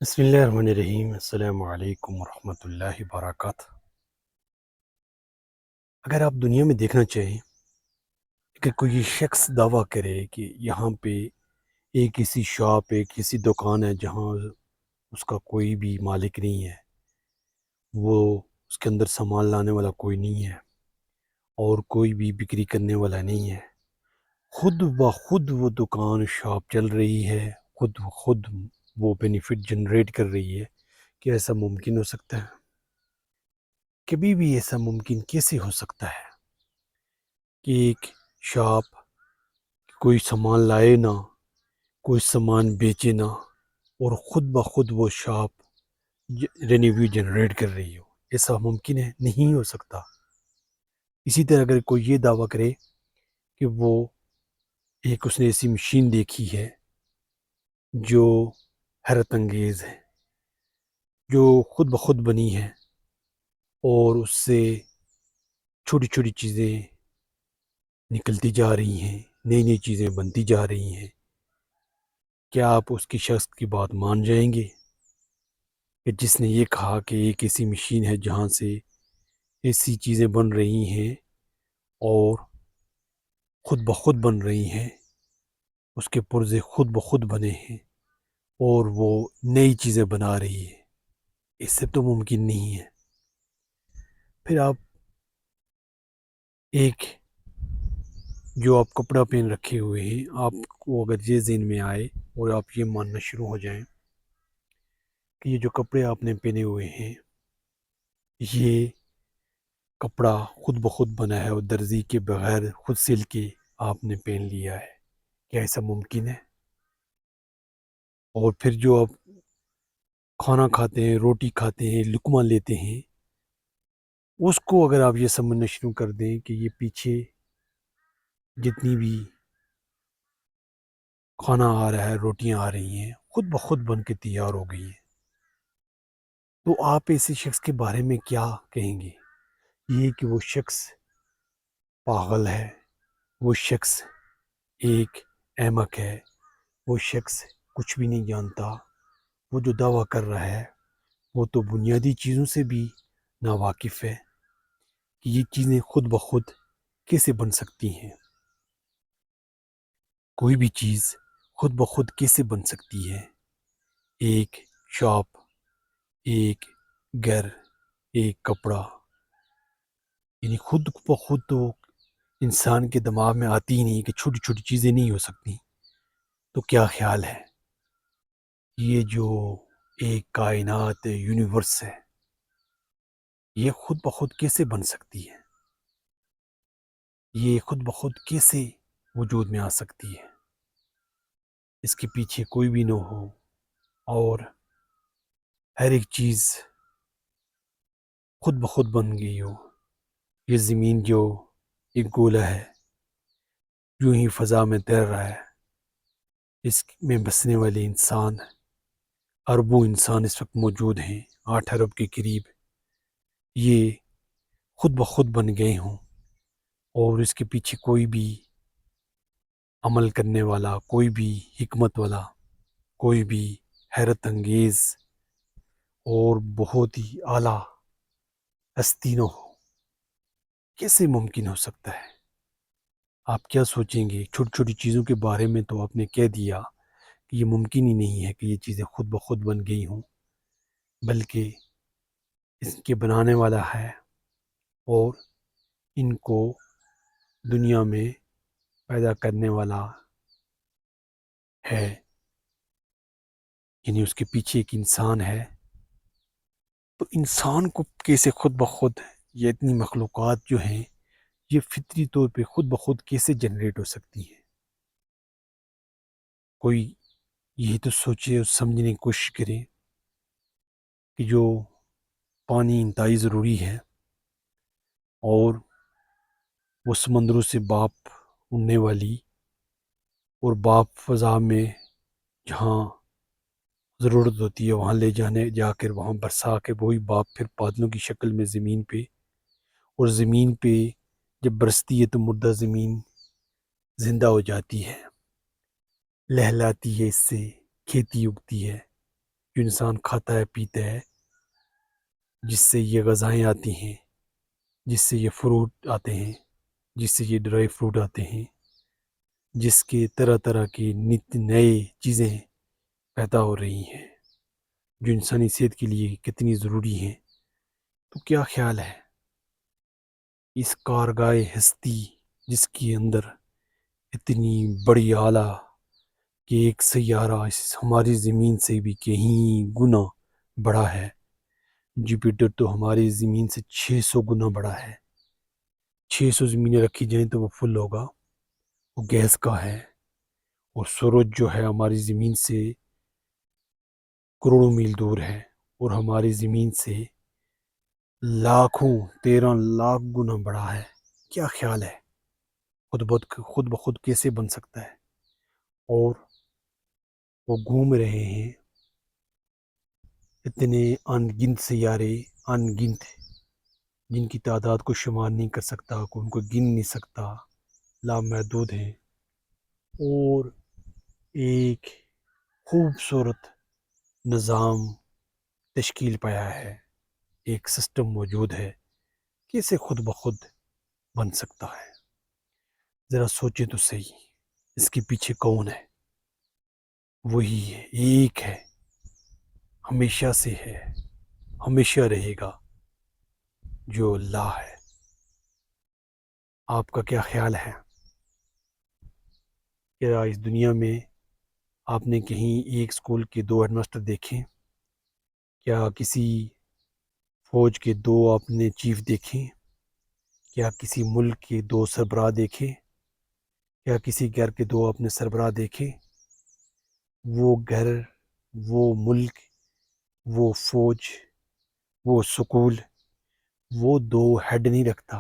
بسم اللہ الرحمن الرحیم۔ السلام علیکم ورحمۃ اللہ وبرکاتہ۔ اگر آپ دنیا میں دیکھنا چاہیں، اگر کوئی شخص دعویٰ کرے کہ یہاں پہ ایک ایسی شاپ، ایک ایسی دکان ہے جہاں اس کا کوئی بھی مالک نہیں ہے، وہ اس کے اندر سامان لانے والا کوئی نہیں ہے اور کوئی بھی بکری کرنے والا نہیں ہے، خود بخود وہ دکان شاپ چل رہی ہے، خود بخود وہ بینیفٹ جنریٹ کر رہی ہے، کہ ایسا ممکن ہو سکتا ہے؟ کبھی بھی ایسا ممکن کیسے ہو سکتا ہے کہ ایک شاپ کوئی سامان لائے نہ، کوئی سامان بیچے نہ، اور خود بخود وہ شاپ رینیویو جنریٹ کر رہی ہو؟ ایسا ممکن ہے؟ نہیں ہو سکتا۔ اسی طرح اگر کوئی یہ دعویٰ کرے کہ وہ اس نے ایسی مشین دیکھی ہے جو حیرت انگیز ہے، جو خود بخود بنی ہے اور اس سے چھوٹی چھوٹی چیزیں نکلتی جا رہی ہیں، نئی نئی چیزیں بنتی جا رہی ہیں، کیا آپ اس کی شخص کی بات مان جائیں گے کہ جس نے یہ کہا کہ ایک ایسی مشین ہے جہاں سے ایسی چیزیں بن رہی ہیں اور خود بخود بن رہی ہیں، اس کے پرزے خود بخود بنے ہیں اور وہ نئی چیزیں بنا رہی ہے؟ اس سے تو ممکن نہیں ہے۔ پھر آپ ایک جو آپ کپڑا پہن رکھے ہوئے ہیں، آپ کو اگر یہ ذہن میں آئے اور آپ یہ ماننا شروع ہو جائیں کہ یہ جو کپڑے آپ نے پہنے ہوئے ہیں، یہ کپڑا خود بخود بنا ہے اور درزی کے بغیر خود سل کے آپ نے پہن لیا ہے، کیا ایسا ممکن ہے؟ اور پھر جو آپ کھانا کھاتے ہیں، روٹی کھاتے ہیں، لقمہ لیتے ہیں، اس کو اگر آپ یہ سمجھنا شروع کر دیں کہ یہ پیچھے جتنی بھی کھانا آ رہا ہے، روٹیاں آ رہی ہیں، خود بخود بن کے تیار ہو گئی ہیں، تو آپ ایسے شخص کے بارے میں کیا کہیں گے؟ یہ کہ وہ شخص پاگل ہے، وہ شخص ایک احمق ہے، وہ شخص کچھ بھی نہیں جانتا، وہ جو دعویٰ کر رہا ہے وہ تو بنیادی چیزوں سے بھی ناواقف ہے کہ یہ چیزیں خود بخود کیسے بن سکتی ہیں، کوئی بھی چیز خود بخود کیسے بن سکتی ہے؟ ایک شاپ، ایک گھر، ایک کپڑا، یعنی خود بخود تو انسان کے دماغ میں آتی ہی نہیں کہ چھوٹی چھوٹی چیزیں نہیں ہو سکتی۔ تو کیا خیال ہے یہ جو ایک کائنات یونیورس ہے، یہ خود بخود کیسے بن سکتی ہے؟ یہ خود بخود کیسے وجود میں آ سکتی ہے؟ اس کے پیچھے کوئی بھی نہ ہو اور ہر ایک چیز خود بخود بن گئی ہو۔ یہ زمین جو ایک گولا ہے، یوں ہی فضا میں تیر رہا ہے، اس میں بسنے والے انسان، اربوں انسان اس وقت موجود ہیں، 8 ارب کے قریب، یہ خود بخود بن گئے ہوں اور اس کے پیچھے کوئی بھی عمل کرنے والا، کوئی بھی حکمت والا، کوئی بھی حیرت انگیز اور بہت ہی اعلیٰ ہستی نہ ہو؟ کیسے ممکن ہو سکتا ہے؟ آپ کیا سوچیں گے؟ چھوٹی چھوٹی چیزوں کے بارے میں تو آپ نے کہہ دیا کہ یہ ممکن ہی نہیں ہے کہ یہ چیزیں خود بخود بن گئی ہوں، بلکہ اس کے بنانے والا ہے اور ان کو دنیا میں پیدا کرنے والا ہے، یعنی اس کے پیچھے ایک انسان ہے۔ تو انسان کو کیسے خود بخود یہ اتنی مخلوقات جو ہیں یہ فطری طور پہ خود بخود کیسے جنریٹ ہو سکتی ہیں؟ کوئی یہی تو سوچے اور سمجھنے کی کوشش کرے کہ جو پانی انتہائی ضروری ہے اور وہ سمندروں سے بھاپ اڑنے والی، اور بھاپ فضا میں جہاں ضرورت ہوتی ہے وہاں لے جا کر وہاں برسا کے وہی بھاپ پھر بادلوں کی شکل میں زمین پہ، اور زمین پہ جب برستی ہے تو مردہ زمین زندہ ہو جاتی ہے، لہلاتی ہے، اس سے کھیتی اگتی ہے، جو انسان کھاتا ہے پیتا ہے، جس سے یہ غذائیں آتی ہیں، جس سے یہ فروٹ آتے ہیں، جس سے یہ ڈرائی فروٹ آتے ہیں، جس کے طرح طرح کی نت نئے چیزیں پیدا ہو رہی ہیں جو انسانی صحت کے لیے کتنی ضروری ہیں، تو کیا خیال ہے اس کارگاہ ہستی جس کے اندر اتنی بڑی آلہ کہ ایک سیارہ اس ہماری زمین سے بھی کہیں گنا بڑا ہے، جوپیٹر تو ہماری زمین سے 600 گنا بڑا ہے، 600 زمینیں رکھی جائیں تو وہ فل ہوگا، وہ گیس کا ہے، اور سورج جو ہے ہماری زمین سے کروڑوں میل دور ہے، اور ہماری زمین سے لاکھوں 13 لاکھ گنا بڑا ہے۔ کیا خیال ہے خود بخود کیسے بن سکتا ہے؟ اور وہ گھوم رہے ہیں اتنے ان گنت سیارے، ان گنت، جن کی تعداد کو شمار نہیں کر سکتا، ان کو گن نہیں سکتا، لامحدود ہیں، اور ایک خوبصورت نظام تشکیل پایا ہے، ایک سسٹم موجود ہے، کیسے خود بخود بن سکتا ہے؟ ذرا سوچیں تو صحیح، اس کے پیچھے کون ہے؟ وہی ہے، ایک ہے، ہمیشہ سے ہے، ہمیشہ رہے گا، جو اللہ ہے۔ آپ کا کیا خیال ہے؟ کیا اس دنیا میں آپ نے کہیں ایک اسکول کے 2 ہیڈ ماسٹر دیکھے؟ کیا کسی فوج کے 2 آپ نے چیف دیکھے؟ کیا کسی ملک کے 2 سربراہ دیکھے؟ کیا کسی گھر کے 2 آپ نے سربراہ دیکھے؟ وہ گھر، وہ ملک، وہ فوج، وہ سکول، وہ 2 ہیڈ نہیں رکھتا،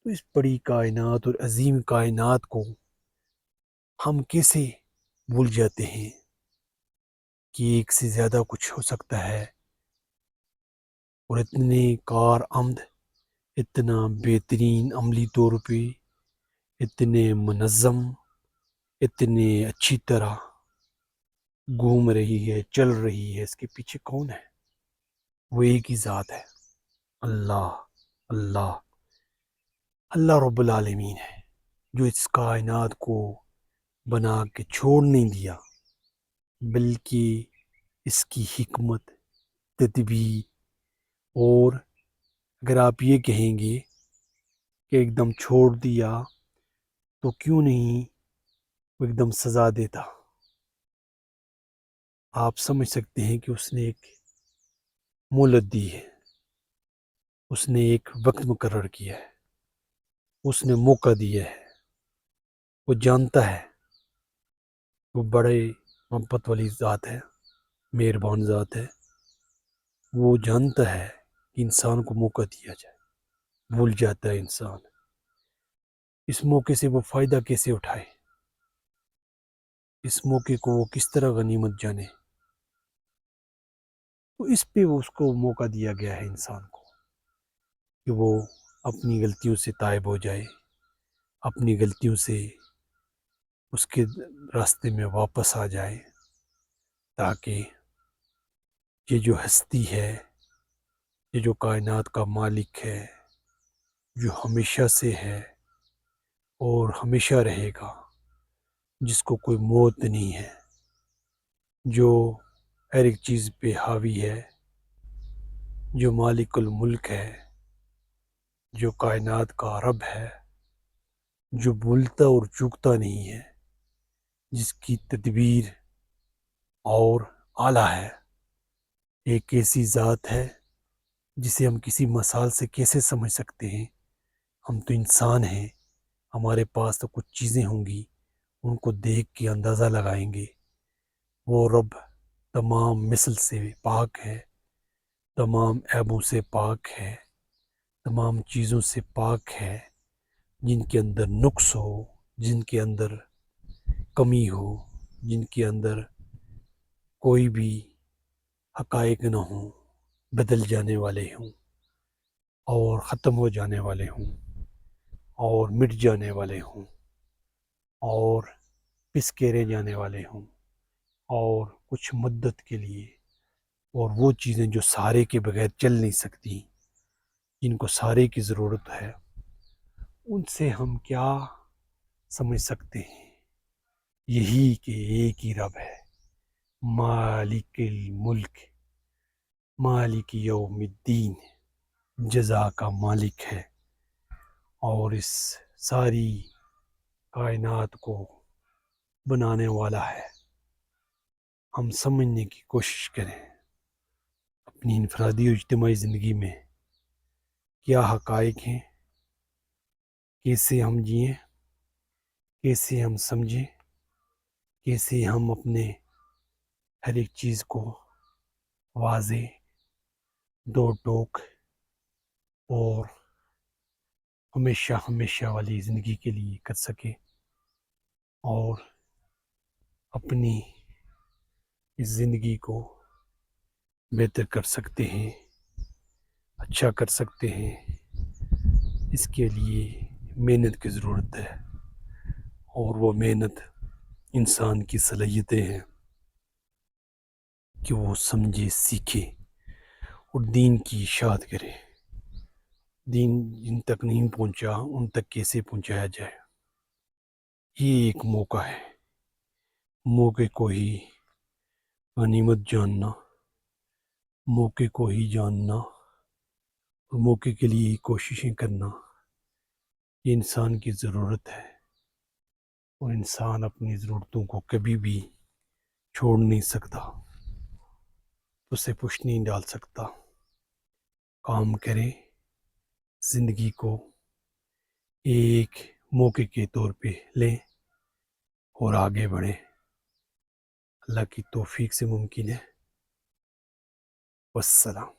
تو اس بڑی کائنات اور عظیم کائنات کو ہم کیسے بھول جاتے ہیں کہ ایک سے زیادہ کچھ ہو سکتا ہے، اور اتنے کار آمد، اتنا بہترین عملی طور پہ، اتنے منظم، اتنے اچھی طرح گھوم رہی ہے، چل رہی ہے، اس کے پیچھے کون ہے؟ وہ ایک ہی ذات ہے، اللہ، اللہ، اللہ رب العالمین ہے، جو اس کائنات کو بنا کے چھوڑ نہیں دیا، بلکہ اس کی حکمت، تدبیر، اور اگر آپ یہ کہیں گے کہ ایک دم چھوڑ دیا تو کیوں نہیں وہ ایک دم سزا دیتا؟ آپ سمجھ سکتے ہیں کہ اس نے ایک مہلت دی ہے، اس نے ایک وقت مقرر کیا ہے، اس نے موقع دیا ہے، وہ جانتا ہے، وہ بڑے محبت والی ذات ہے، مہربان ذات ہے، وہ جانتا ہے کہ انسان کو موقع دیا جائے، بھول جاتا ہے انسان، اس موقع سے وہ فائدہ کیسے اٹھائے، اس موقع کو وہ کس طرح غنیمت جانے، تو اس پہ اس کو موقع دیا گیا ہے انسان کو کہ وہ اپنی غلطیوں سے تائب ہو جائے، اپنی غلطیوں سے اس کے راستے میں واپس آ جائے، تاکہ یہ جو ہستی ہے، یہ جو کائنات کا مالک ہے، جو ہمیشہ سے ہے اور ہمیشہ رہے گا، جس کو کوئی موت نہیں ہے، جو ہر ایک چیز پہ حاوی ہے، جو مالک الملک ہے، جو کائنات کا رب ہے، جو بھولتا اور چوکتا نہیں ہے، جس کی تدبیر اور اعلیٰ ہے، ایک ایسی ذات ہے جسے ہم کسی مثال سے کیسے سمجھ سکتے ہیں؟ ہم تو انسان ہیں، ہمارے پاس تو کچھ چیزیں ہوں گی، ان کو دیکھ کے اندازہ لگائیں گے۔ وہ رب تمام مثل سے پاک ہے، تمام عیبوں سے پاک ہے، تمام چیزوں سے پاک ہے، جن کے اندر نقص ہو، جن کے اندر کمی ہو، جن کے اندر کوئی بھی حقائق نہ ہوں، بدل جانے والے ہوں، اور ختم ہو جانے والے ہوں، اور مٹ جانے والے ہوں، اور پسکیرے جانے والے ہوں، اور کچھ مدت کے لیے اور وہ چیزیں جو سہارے کے بغیر چل نہیں سکتی، جن کو سہارے کی ضرورت ہے، ان سے ہم کیا سمجھ سکتے ہیں؟ یہی کہ ایک ہی رب ہے، مالک الملک، مالک یوم الدین، جزا کا مالک ہے، اور اس ساری کائنات کو بنانے والا ہے۔ ہم سمجھنے کی کوشش کریں اپنی انفرادی و اجتماعی زندگی میں کیا حقائق ہیں، کیسے ہم جئیں، کیسے ہم سمجھیں، کیسے ہم اپنے ہر ایک چیز کو واضح، دو ٹوک اور ہمیشہ ہمیشہ والی زندگی کے لیے کر سکیں، اور اپنی اس زندگی کو بہتر کر سکتے ہیں، اچھا کر سکتے ہیں۔ اس کے لیے محنت کی ضرورت ہے، اور وہ محنت انسان کی صلاحیتیں ہیں کہ وہ سمجھے، سیکھے اور دین کی اشاعت کرے۔ دین جن تک نہیں پہنچا ان تک کیسے پہنچایا جائے؟ یہ ایک موقع ہے، موقع کو ہی غنیمت جاننا، موقع کو ہی جاننا، اور موقع کے لیے کوششیں کرنا، یہ انسان کی ضرورت ہے، اور انسان اپنی ضرورتوں کو کبھی بھی چھوڑ نہیں سکتا، اسے پوچھ نہیں ڈال سکتا۔ کام کریں، زندگی کو ایک موقع کے طور پہ لیں اور آگے بڑھیں۔ اللہ کی توفیق سے ممکن ہے۔ والسلام۔